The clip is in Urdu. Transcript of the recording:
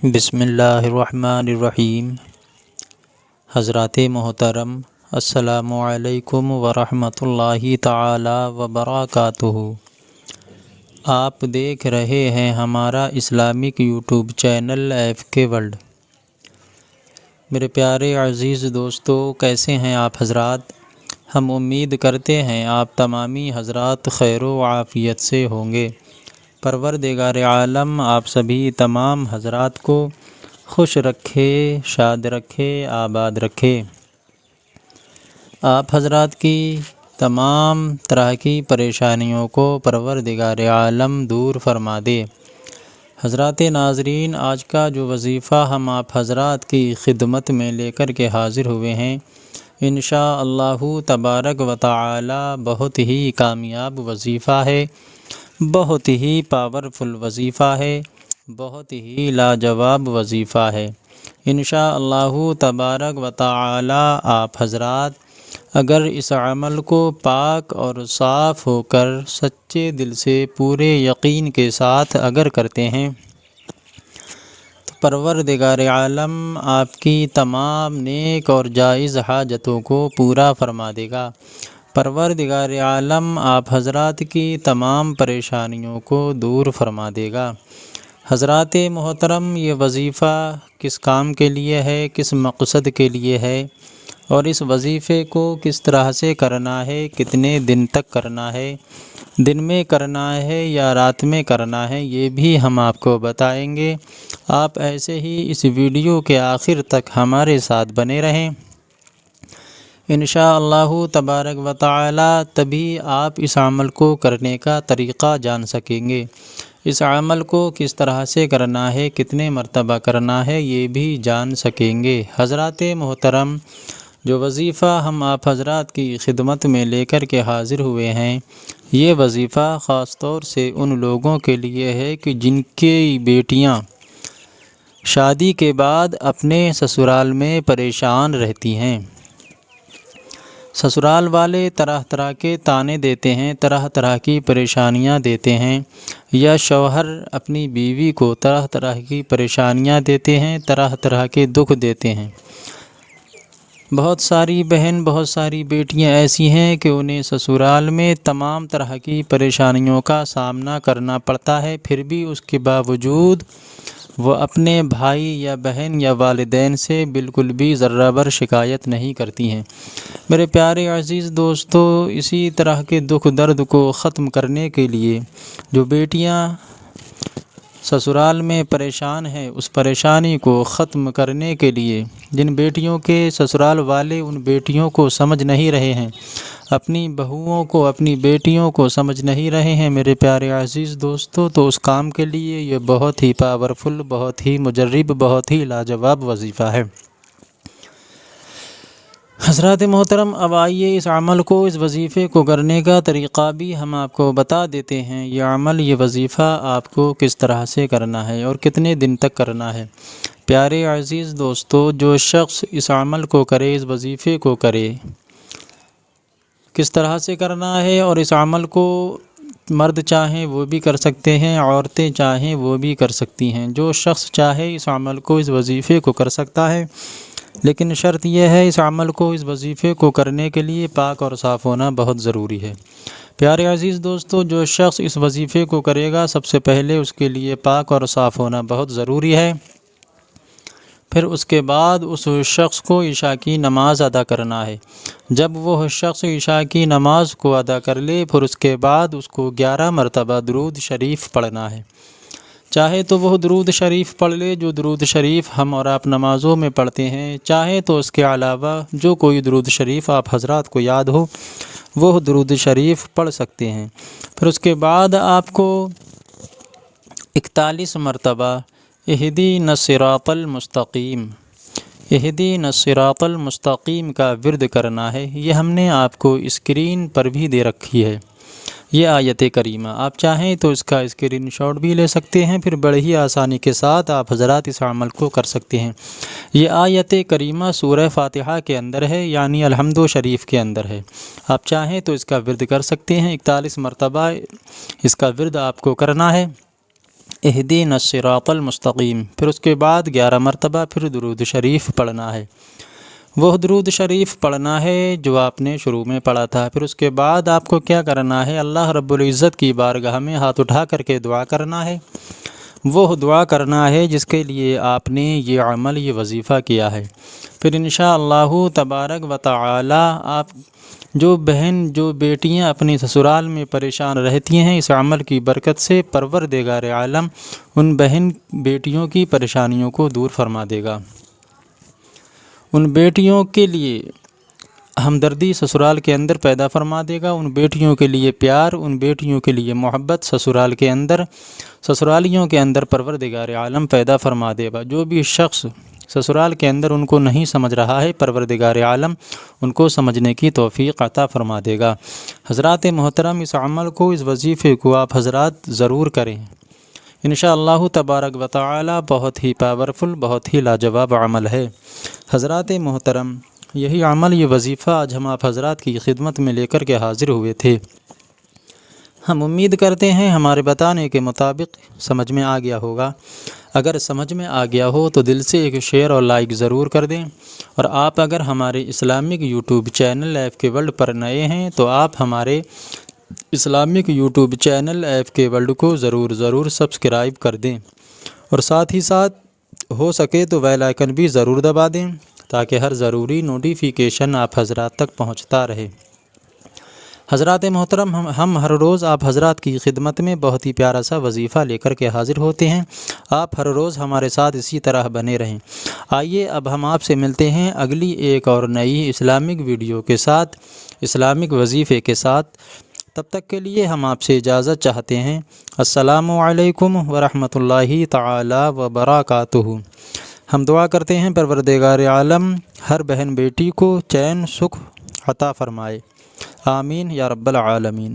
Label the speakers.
Speaker 1: بسم اللہ الرحمن الرحیم۔ حضرات محترم، السلام علیکم ورحمۃ اللہ تعالی وبرکاتہ۔ آپ دیکھ رہے ہیں ہمارا Islamic YouTube channel FK world. میرے پیارے عزیز دوستو، کیسے ہیں آپ حضرات؟ ہم امید کرتے ہیں آپ تمامی حضرات خیر و عافیت سے ہوں گے۔ پروردگار عالم آپ سبھی تمام حضرات کو خوش رکھے، شاد رکھے، آباد رکھے۔ آپ حضرات کی تمام طرح کی پریشانیوں کو پروردگار عالم دور فرما دے۔ حضرات ناظرین، آج کا جو وظیفہ ہم آپ حضرات کی خدمت میں لے کر کے حاضر ہوئے ہیں، انشاءاللہ تبارک و تعالی بہت ہی کامیاب وظیفہ ہے، بہت ہی پاورفل وظیفہ ہے، بہت ہی لاجواب وظیفہ ہے۔ انشاءاللہ تبارک و تعالی آپ حضرات اگر اس عمل کو پاک اور صاف ہو کر سچے دل سے پورے یقین کے ساتھ اگر کرتے ہیں تو پروردگار عالم آپ کی تمام نیک اور جائز حاجتوں کو پورا فرما دے گا۔ پروردگار عالم آپ حضرات کی تمام پریشانیوں کو دور فرما دے گا۔ حضرات محترم، یہ وظیفہ کس کام کے لیے ہے، کس مقصد کے لیے ہے، اور اس وظیفے کو کس طرح سے کرنا ہے، کتنے دن تک کرنا ہے، دن میں کرنا ہے یا رات میں کرنا ہے، یہ بھی ہم آپ کو بتائیں گے۔ آپ ایسے ہی اس ویڈیو کے آخر تک ہمارے ساتھ بنے رہیں۔ انشاءاللہ تبارک و تعالی تبھی آپ اس عمل کو کرنے کا طریقہ جان سکیں گے۔ اس عمل کو کس طرح سے کرنا ہے، کتنے مرتبہ کرنا ہے، یہ بھی جان سکیں گے۔ حضرات محترم، جو وظیفہ ہم آپ حضرات کی خدمت میں لے کر کے حاضر ہوئے ہیں، یہ وظیفہ خاص طور سے ان لوگوں کے لیے ہے کہ جن کی بیٹیاں شادی کے بعد اپنے سسرال میں پریشان رہتی ہیں۔ سسرال والے طرح طرح کے طعنے دیتے ہیں، طرح طرح کی پریشانیاں دیتے ہیں، یا شوہر اپنی بیوی کو طرح طرح کی پریشانیاں دیتے ہیں، طرح طرح کے دکھ دیتے ہیں۔ بہت ساری بہن، بہت ساری بیٹیاں ایسی ہیں کہ انہیں سسرال میں تمام طرح کی پریشانیوں کا سامنا کرنا پڑتا ہے، پھر بھی اس کے باوجود وہ اپنے بھائی یا بہن یا والدین سے بالکل بھی ذرہ بر شکایت نہیں کرتی ہیں۔ میرے پیارے عزیز دوستو، اسی طرح کے دکھ درد کو ختم کرنے کے لیے جو بیٹیاں سسرال میں پریشان ہیں، اس پریشانی کو ختم کرنے کے لیے جن بیٹیوں کے سسرال والے ان بیٹیوں کو سمجھ نہیں رہے ہیں، اپنی بہوؤں کو، اپنی بیٹیوں کو سمجھ نہیں رہے ہیں، میرے پیارے عزیز دوستو، تو اس کام کے لیے یہ بہت ہی پاورفل، بہت ہی مجرب، بہت ہی لاجواب وظیفہ ہے۔ حضرات محترم، اب آئیے اس عمل کو، اس وظیفے کو کرنے کا طریقہ بھی ہم آپ کو بتا دیتے ہیں۔ یہ عمل، یہ وظیفہ آپ کو کس طرح سے کرنا ہے اور کتنے دن تک کرنا ہے۔ پیارے عزیز دوستو، جو شخص اس عمل کو کرے، اس وظیفے کو کرے، کس طرح سے کرنا ہے، اور اس عمل کو مرد چاہیں وہ بھی کر سکتے ہیں، عورتیں چاہیں وہ بھی کر سکتی ہیں۔ جو شخص چاہے اس عمل کو، اس وظیفے کو کر سکتا ہے، لیکن شرط یہ ہے اس عمل کو، اس وظیفے کو کرنے کے لیے پاک اور صاف ہونا بہت ضروری ہے۔ پیارے عزیز دوستو، جو شخص اس وظیفے کو کرے گا، سب سے پہلے اس کے لیے پاک اور صاف ہونا بہت ضروری ہے۔ پھر اس کے بعد اس شخص کو عشاء کی نماز ادا کرنا ہے۔ جب وہ شخص عشاء کی نماز کو ادا کر لے، پھر اس کے بعد اس کو 11 مرتبہ درود شریف پڑھنا ہے۔ چاہے تو وہ درود شریف پڑھ لے جو درود شریف ہم اور آپ نمازوں میں پڑھتے ہیں، چاہے تو اس کے علاوہ جو کوئی درود شریف آپ حضرات کو یاد ہو وہ درود شریف پڑھ سکتے ہیں۔ پھر اس کے بعد آپ کو 41 مرتبہ اہدینا الصراط المستقیم، اہدینا الصراط المستقیم کا ورد کرنا ہے۔ یہ ہم نے آپ کو اسکرین پر بھی دے رکھی ہے، یہ آیت کریمہ۔ آپ چاہیں تو اس کا اسکرین شاٹ بھی لے سکتے ہیں، پھر بڑی ہی آسانی کے ساتھ آپ حضرات اس عمل کو کر سکتے ہیں۔ یہ آیت کریمہ سورہ فاتحہ کے اندر ہے، یعنی الحمد شریف کے اندر ہے۔ آپ چاہیں تو اس کا ورد کر سکتے ہیں۔ 41 مرتبہ اس کا ورد آپ کو کرنا ہے۔ اہدینا الصراط المستقیم، پھر اس کے بعد 11 مرتبہ پھر درود شریف پڑھنا ہے۔ وہ درود شریف پڑھنا ہے جو آپ نے شروع میں پڑھا تھا۔ پھر اس کے بعد آپ کو کیا کرنا ہے، اللہ رب العزت کی بارگاہ میں ہاتھ اٹھا کر کے دعا کرنا ہے۔ وہ دعا کرنا ہے جس کے لیے آپ نے یہ عمل، یہ وظیفہ کیا ہے۔ پھر انشاءاللہ تبارک و تعالی آپ جو بہن، جو بیٹیاں اپنی سسرال میں پریشان رہتی ہیں، اس عمل کی برکت سے پروردگار عالم ان بہن بیٹیوں کی پریشانیوں کو دور فرما دے گا۔ ان بیٹیوں کے لیے ہمدردی سسرال کے اندر پیدا فرما دے گا، ان بیٹیوں کے لیے پیار، ان بیٹیوں کے لیے محبت سسرال کے اندر، سسرالیوں کے اندر پروردگار عالم پیدا فرما دے گا۔ جو بھی شخص سسرال کے اندر ان کو نہیں سمجھ رہا ہے، پروردگار عالم ان کو سمجھنے کی توفیق عطا فرما دے گا۔ حضرات محترم، اس عمل کو، اس وظیفے کو آپ حضرات ضرور کریں۔ انشاءاللہ تبارک و تعالی بہت ہی پاورفل، بہت ہی لاجواب عمل ہے۔ حضرات محترم، یہی عمل، یہ وظیفہ آج ہم آپ حضرات کی خدمت میں لے کر کے حاضر ہوئے تھے۔ ہم امید کرتے ہیں ہمارے بتانے کے مطابق سمجھ میں آ گیا ہوگا۔ اگر سمجھ میں آ گیا ہو تو دل سے ایک شیئر اور لائک ضرور کر دیں، اور آپ اگر ہمارے اسلامک یوٹیوب چینل ایف کے ورلڈ پر نئے ہیں تو آپ ہمارے اسلامک یوٹیوب چینل ایف کے ورلڈ کو ضرور سبسکرائب کر دیں، اور ساتھ ہی ساتھ ہو سکے تو بیل آئیکن بھی ضرور دبا دیں تاکہ ہر ضروری نوٹیفیکیشن آپ حضرات تک پہنچتا رہے۔ حضرات محترم، ہم ہر روز آپ حضرات کی خدمت میں بہت ہی پیارا سا وظیفہ لے کر کے حاضر ہوتے ہیں۔ آپ ہر روز ہمارے ساتھ اسی طرح بنے رہیں۔ آئیے اب ہم آپ سے ملتے ہیں اگلی ایک اور نئی اسلامک ویڈیو کے ساتھ، اسلامک وظیفے کے ساتھ۔ تب تک کے لیے ہم آپ سے اجازت چاہتے ہیں۔ السلام علیکم ورحمۃ اللہ تعالی وبرکاتہ۔ ہم دعا کرتے ہیں پروردگار عالم ہر بہن بیٹی کو چین سکھ عطا فرمائے، آمین یا رب العالمین۔